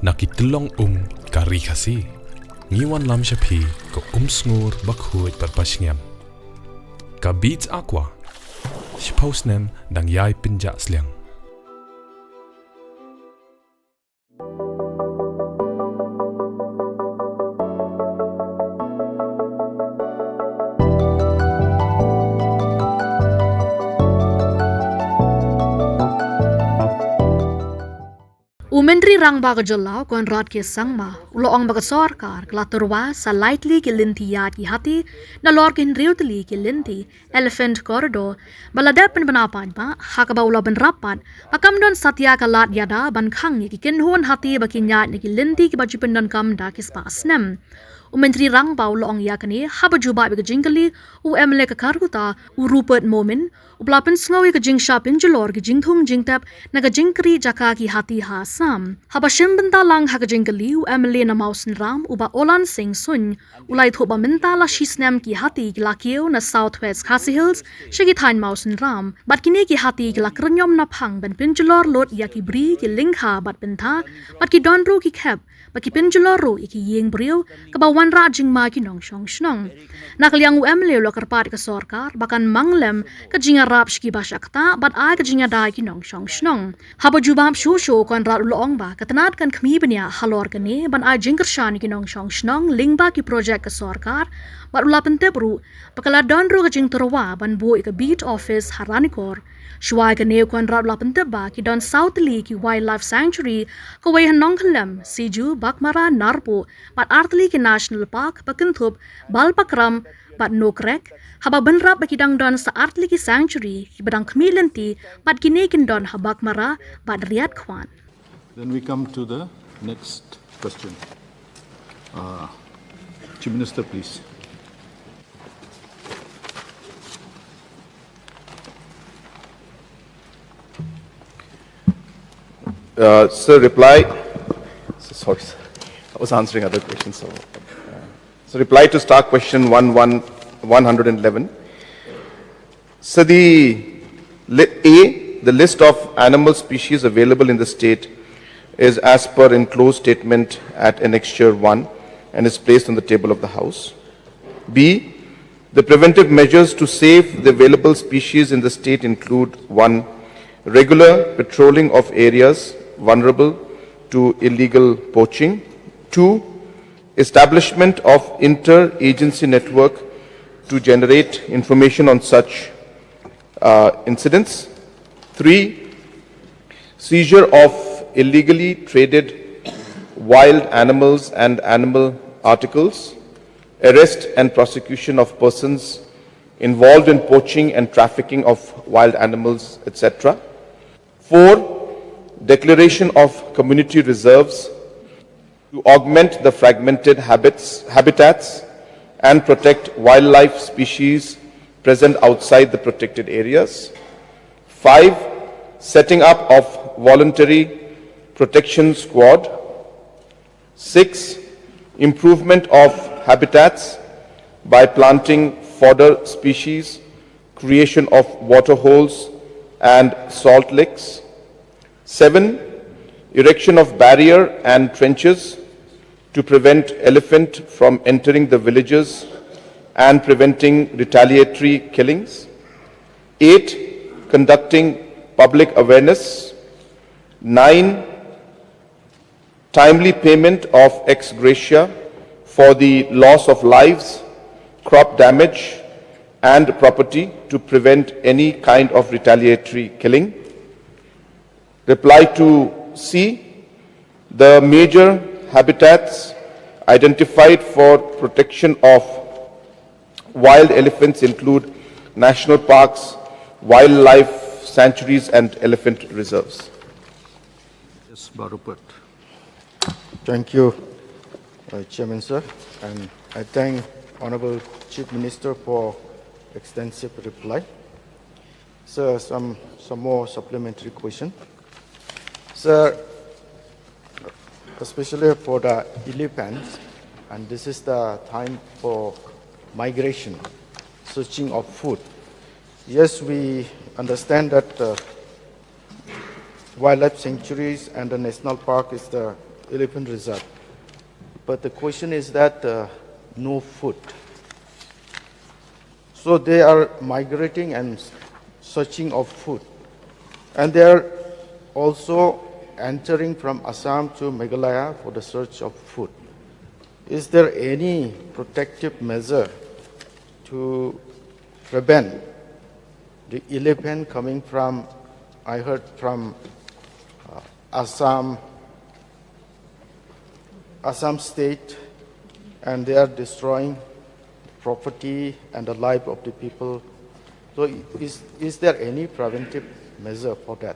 Nakitlong ka Ri Khasi. Ngiwan lam shapi ko sngur bakhuit parpashngem. Ka beats aqua. Shpausnem dang yai pinja sliang. Umentri rang baga jylla kon rat ke sangma uloong baga sarkar kla Tyrwa sa lightly ke Lynti Ïaid ki Hati na lor ke Briew ke Lynti elephant corridor balada pen banapan ba hakaba ulo ben rapat pakam don satya kalat yada ban khang ki kinhun Hati ba ki Ïaid ki Lynti ki baju pendon kam da ki spa snem Umentri rang ba uloong yakani haba juba be jingkali u emle ka karuta u rupert momen u blapen sngi ka jingsha pinjlor ki jingthung jingtap na ka jingkri jaka ki Hati ha sam haba shimbenta lang ha ka jingkali u emle na mausen ram u ba Olan sing sun ulai thoba mentala shisnem ki Hati ki lakio na southwest Khasi Hills shigi thain mausen ram bat kini ki Hati ki la Kyrñiom na phang ben pinjlor lot ya ki Briew ki Lyngkha bat bentha bat ki donro ki khep bat ki pinjlor ro ki Ïing Briew ka ba ra jingma ki nong shong shnong nakliang u emle lo karpat ka sarkar bakan manglem ka jinga rap shki bashakta bat ai ka jinga dai ki nong shong shnong haba jubam shu shu kon rat loong ba katanat kan khmi bnya halor ka ne ban ai jingkar shan ki nong shong shnong lingba ki project ka sarkar bat ulapen tebru pakala donro ka jing Tyrwa ban boi ka beat office haranikor Shwai ka neo kon rat ulapen teba ki don Tylli ki wildlife sanctuary ka way hanong khalem siju bakmara narpo bat artli ki national park pakinthub balpakram bat nokrek haba benrap bakidang don sa artli ki sanctuary ki badang khmilanti bat kinekin don habak mara bat riat khwan. Then we come to the next question. Chief Minister, please. Sir, reply. Sorry, sir. I was answering other questions. So reply to star question 111. So the list of animal species available in the state is as per enclosed statement at Annexure 1 and is placed on the table of the House. B, the preventive measures to save the available species in the state include 1, regular patrolling of areas vulnerable to illegal poaching. 2, establishment of inter-agency network to generate information on such incidents. 3, seizure of illegally traded wild animals and animal articles, arrest and prosecution of persons involved in poaching and trafficking of wild animals, etc. 4, declaration of community reserves to augment the fragmented habitats and protect wildlife species present outside the protected areas. 5, setting up of voluntary protection squad. 6, improvement of habitats by planting fodder species, creation of water holes and salt licks. 7, erection of barrier and trenches to prevent elephant from entering the villages and preventing retaliatory killings. 8, conducting public awareness. 9, timely payment of ex gratia for the loss of lives, crop damage and property to prevent any kind of retaliatory killing. Reply to C, the major habitats identified for protection of wild elephants include national parks, wildlife sanctuaries and elephant reserves. Yes, Rupert. Thank you, Chairman Sir, and I thank Honorable Chief Minister for extensive reply. Sir, some more supplementary question. Sir, especially for the elephants, and this is the time for migration, searching of food. Yes, we understand that wildlife sanctuaries and the national park is elephant reserve. But the question is that no food. So they are migrating and searching of food. And they are also entering from Assam to Meghalaya for the search of food. Is there any protective measure to prevent the elephant coming from, I heard from Assam state, and they are destroying property and the life of the people? So is there any preventive measure for that?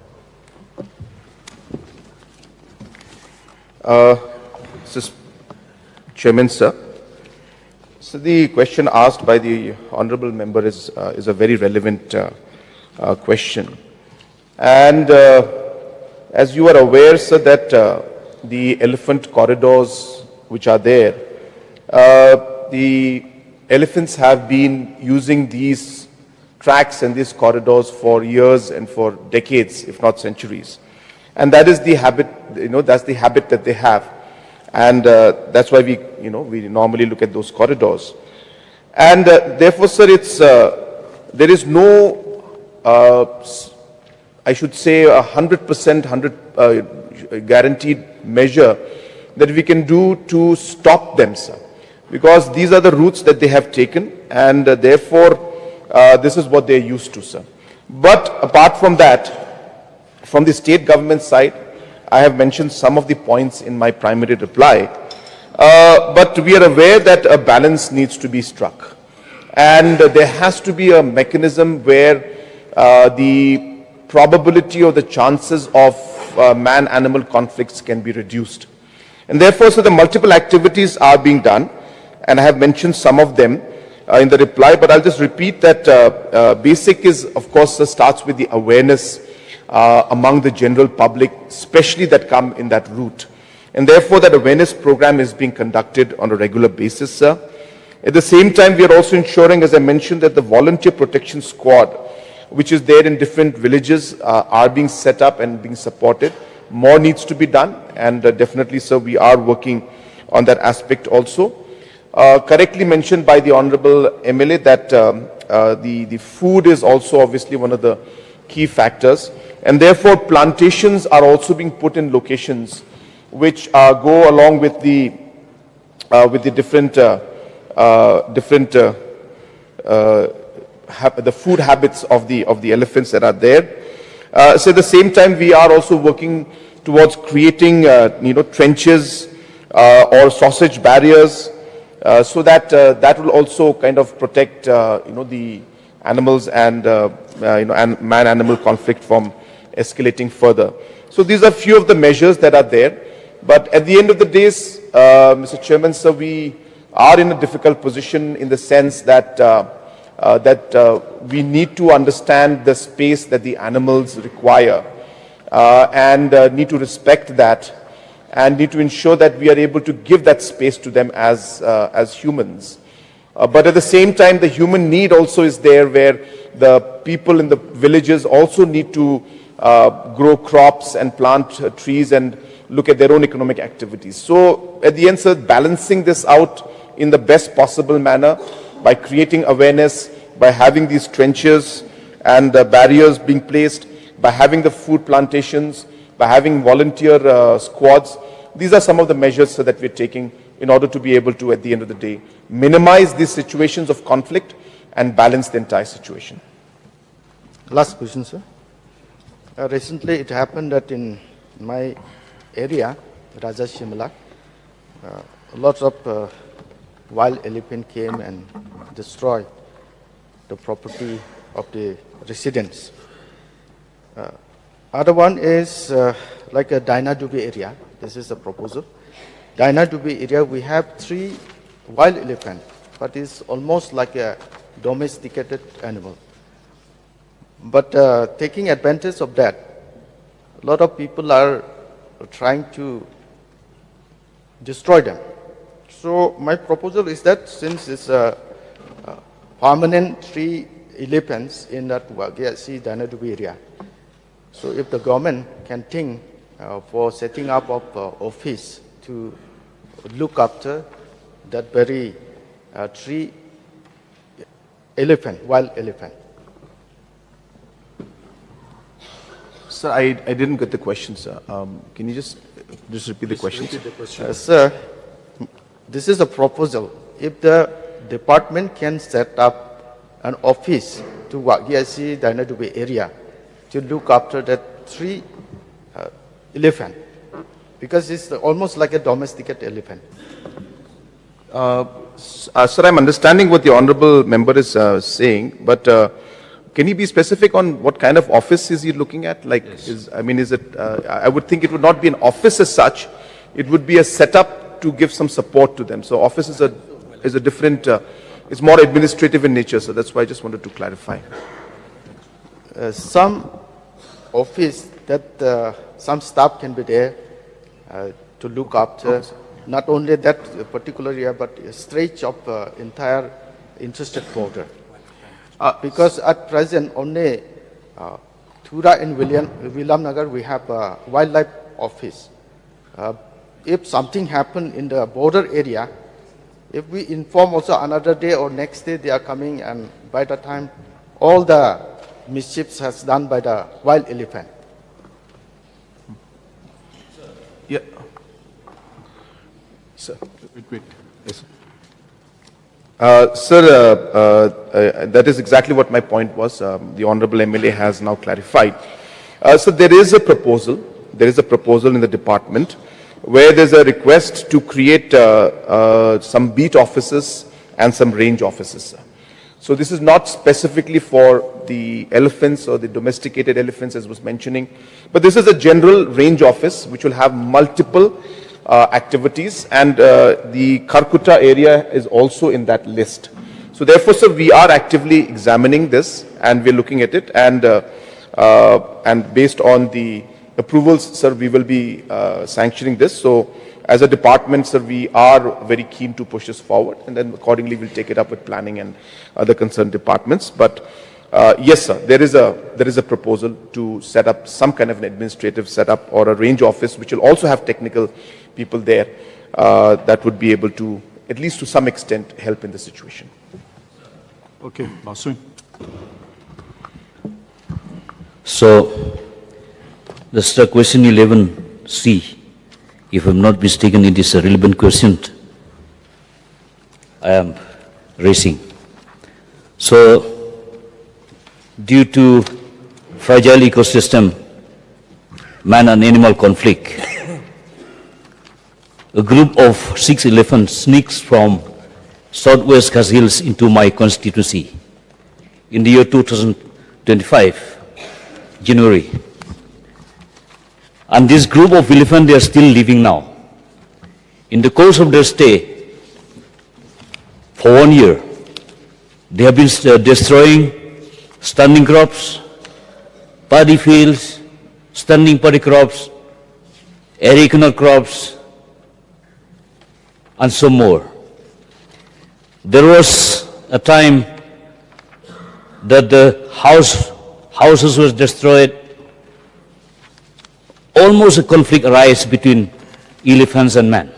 Mr. Chairman, sir. So the question asked by the honourable member is a very relevant question. And as you are aware, sir, that the elephant corridors which are there, the elephants have been using these tracks and these corridors for years and for decades, if not centuries. And that is the habit, that's the habit that they have. And that's why we normally look at those corridors. And therefore, sir, there is no, I should say, 100% guaranteed measure that we can do to stop them, sir. Because these are the routes that they have taken, and therefore, this is what they're used to, sir. But apart from that, from the state government side, I have mentioned some of the points in my primary reply, but we are aware that a balance needs to be struck. And there has to be a mechanism where the probability or the chances of man-animal conflicts can be reduced. And therefore, so the multiple activities are being done, and I have mentioned some of them in the reply, but I'll just repeat that basic is, of course, starts with the awareness among the general public, especially that come in that route. And therefore, that awareness program is being conducted on a regular basis, sir. At the same time, we are also ensuring, as I mentioned, that the volunteer protection squad, which is there in different villages, are being set up and being supported. More needs to be done, and definitely, sir, we are working on that aspect also. Correctly mentioned by the Honorable MLA that the food is also obviously one of the key factors, and therefore plantations are also being put in locations which go along with the different the food habits of the elephants that are there. So at the same time, we are also working towards creating trenches or sausage barriers, so that that will also kind of protect the animals and and man-animal conflict from escalating further. So these are few of the measures that are there. But at the end of the day, Mr. Chairman, sir, we are in a difficult position in the sense that we need to understand the space that the animals require and need to respect that, and need to ensure that we are able to give that space to them as humans. But at the same time, the human need also is there, where the people in the villages also need to grow crops and plant trees and look at their own economic activities. So at the end, sir, balancing this out in the best possible manner by creating awareness, by having these trenches and barriers being placed, by having the food plantations, by having volunteer squads. These are some of the measures, sir, that we're taking in order to be able to, at the end of the day, minimize these situations of conflict and balance the entire situation. Last question, sir. Recently, it happened that in my area, Raja Shimla, lots of wild elephant came and destroyed the property of the residents. Other one is like a Daina Dubi area. This is a proposal. Daina Dubi area, we have 3 wild elephants, but it's almost like a domesticated animal. But taking advantage of that, a lot of people are trying to destroy them. So my proposal is that since it's a permanent 3 elephants in that Ri Daina Dubi area, so if the government can think for setting up of office to look after that very tree elephant, wild elephant. Sir, I didn't get the question, sir. Can you just repeat the question? Sir, this is a proposal. If the department can set up an office to Khasi Jaintia area to look after that tree elephant, because it's almost like a domesticated elephant. Sir, I'm understanding what the honorable member is saying, but can you be specific on what kind of office is he looking at? Like, is it? I would think it would not be an office as such. It would be a setup to give some support to them. So, office is a different. It's more administrative in nature. So that's why I just wanted to clarify. Some office that some staff can be there to look after not only that particular area, but a stretch of entire interested border. Because at present only Thura and Williamnagar we have a wildlife office. If something happen in the border area, if we inform also another day or next day they are coming, and by the time all the mischiefs has done by the wild elephant. Yeah. Sir. Wait. Yes. Sir, that is exactly what my point was. The Honorable MLA has now clarified. So there is a proposal. There is a proposal in the department where there's a request to create some beat offices and some range offices. So this is not specifically for the elephants or the domesticated elephants as was mentioning, but this is a general range office which will have multiple activities, and the Karkuta area is also in that list. So therefore, sir, we are actively examining this and we're looking at it, and based on the approvals, sir, we will be sanctioning this. So as a department, sir, we are very keen to push this forward, and then accordingly we'll take it up with planning and other concerned departments. But yes, sir, there is a proposal to set up some kind of an administrative setup or a range office which will also have technical people there that would be able to, at least to some extent, help in the situation. Okay, Basun. So, this is question 11C. If I'm not mistaken, it is a relevant question I am raising. So, due to fragile ecosystem, man and animal conflict, a group of 6 elephants sneaks from southwest Khasi Hills into my constituency in the year 2025, January. And this group of elephants, they are still living now. In the course of their stay, for 1 year, they have been destroying standing crops, paddy fields, standing paddy crops, irrigational crops, and some more. There was a time that the houses were destroyed. Almost a conflict arises between elephants and man.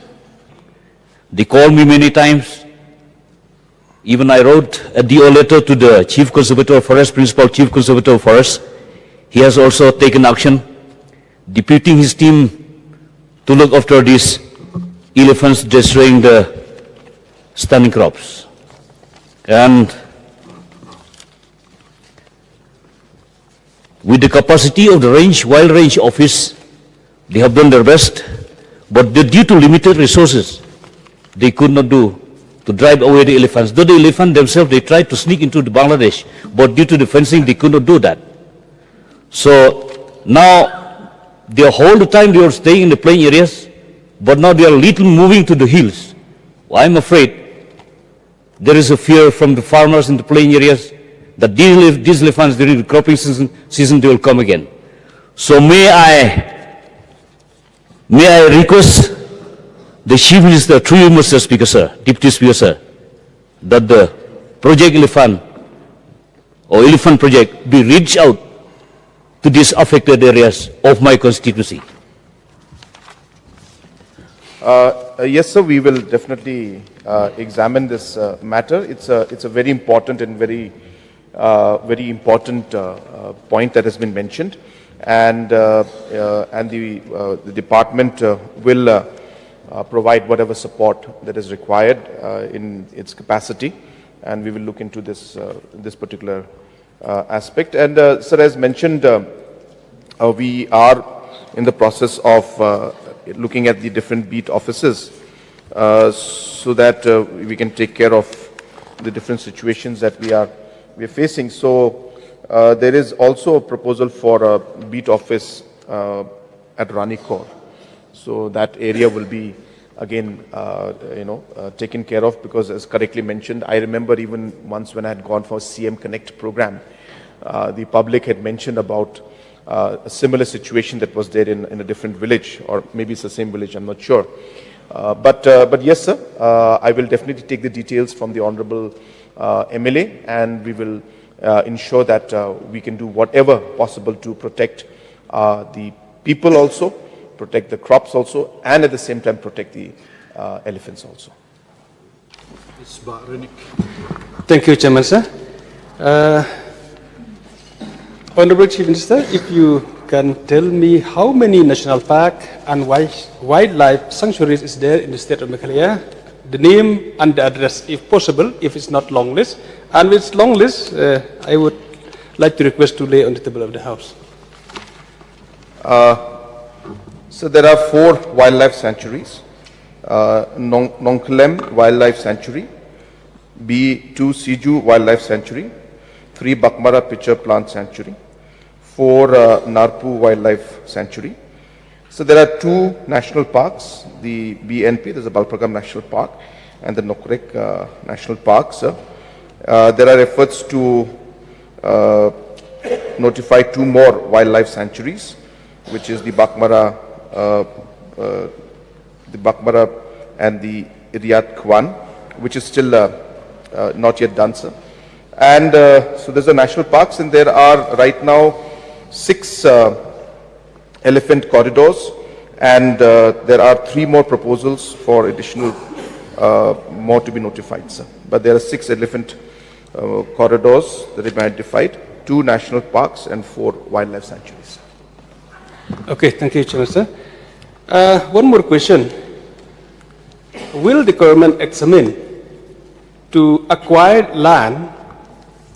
They called me many times. Even I wrote a DO letter to the Chief Conservator of Forest, Principal Chief Conservator of Forest. He has also taken action, deputing his team to look after these elephants destroying the standing crops. And with the capacity of the wild range office, they have done their best, but due to limited resources, they could not do to drive away the elephants. Though the elephants themselves, they tried to sneak into the Bangladesh, but due to the fencing, they could not do that. So now, the whole time they are staying in the plain areas, but now they are little moving to the hills. Well, I'm afraid there is a fear from the farmers in the plain areas that these elephants during the cropping season they will come again. So may I request the Chief Minister, through you, Mr. Speaker, sir, Deputy Speaker, sir, that the Project Elephant or Elephant Project be reached out to these affected areas of my constituency. Yes, sir, we will definitely examine this matter. It's a very important and very important point that has been mentioned, and the department will provide whatever support that is required in its capacity, and we will look into this particular aspect. And sir, as mentioned, we are in the process of looking at the different beat offices so that we can take care of the different situations that we are facing. So there is also a proposal for a beat office at Ranikor. So that area will be again taken care of, because as correctly mentioned, I remember even once when I had gone for a CM Connect program, the public had mentioned about a similar situation that was there in a different village, or maybe it's the same village, I'm not sure. But yes, sir, I will definitely take the details from the Honorable MLA, and we will ensure that we can do whatever possible to protect the people also, protect the crops also, and at the same time protect the elephants also. Thank you, Chairman, sir. Honorable Chief Minister, if you can tell me how many national park and wildlife sanctuaries is there in the state of Meghalaya, the name and the address, if possible, if it's not long list. And with long list, I would like to request to lay on the table of the House. So there are 4 wildlife sanctuaries. Nongklem Wildlife Sanctuary, B2 Siju Wildlife Sanctuary, 3 Bakmara Pitcher Plant Sanctuary, 4 Narpu Wildlife Sanctuary. So there are 2 national parks, the BNP, there's a Balpragam National Park, and the Nokrek National Park. There are efforts to notify 2 more wildlife sanctuaries, which is the Bakmara and the Ïaid Kwan, which is still not yet done, sir. And so there's a national parks, and there are right now 6 elephant corridors, and there are 3 more proposals for additional more to be notified, sir. But there are 6 elephant corridors that have been identified, 2 national parks and 4 wildlife sanctuaries. Okay, thank you, Chairman, sir. One more question. Will the government examine to acquire land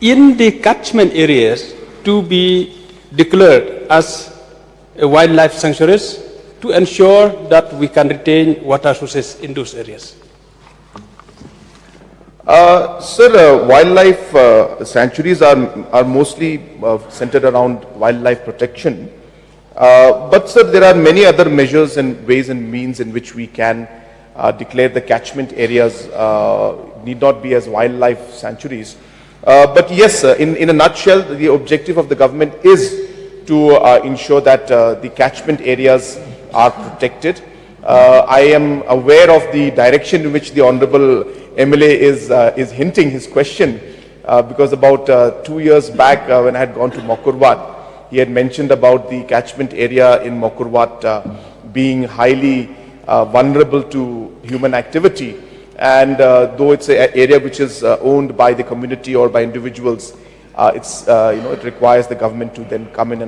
in the catchment areas to be declared as a wildlife sanctuaries to ensure that we can retain water sources in those areas? Sir, wildlife sanctuaries are mostly centered around wildlife protection. But sir, there are many other measures and ways and means in which we can declare the catchment areas need not be as wildlife sanctuaries. But yes, sir, in a nutshell, the objective of the government is to ensure that the catchment areas are protected. I am aware of the direction in which the Honorable MLA is hinting his question, because about 2 years back when I had gone to Mokurwat, he had mentioned about the catchment area in Mokurwat being highly vulnerable to human activity, and though it's an area which is owned by the community or by individuals, it requires the government to then come in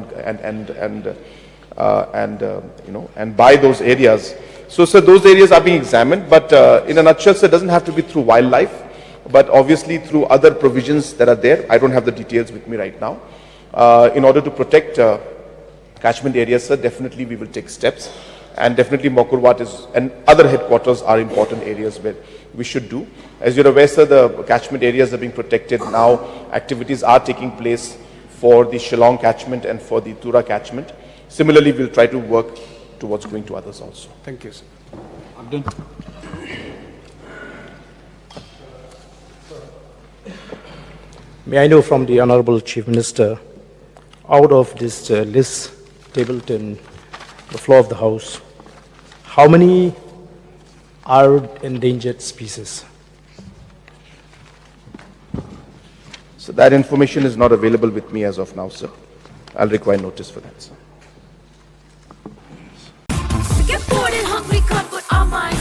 and buy those areas. So, sir, those areas are being examined, but in a nutshell, sir, it doesn't have to be through wildlife, but obviously through other provisions that are there. I don't have the details with me right now. In order to protect catchment areas, sir, definitely we will take steps, and definitely Mokurwat and other headquarters are important areas where we should do. As you're aware, sir, the catchment areas are being protected now. Activities are taking place for the Shillong catchment and for the Tyrwa catchment. Similarly, we'll try to work towards going to others also. Thank you, sir. I'm done. May I know from the Honorable Chief Minister, out of this list tabled in the floor of the House, how many are endangered species? So that information is not available with me as of now, sir. I'll require notice for that, sir. Get bored and hungry, cut with our mind.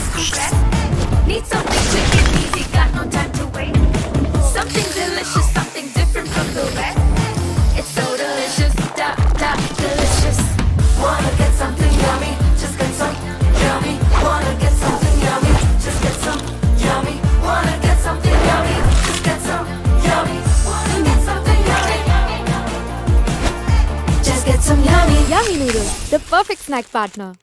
snack partner.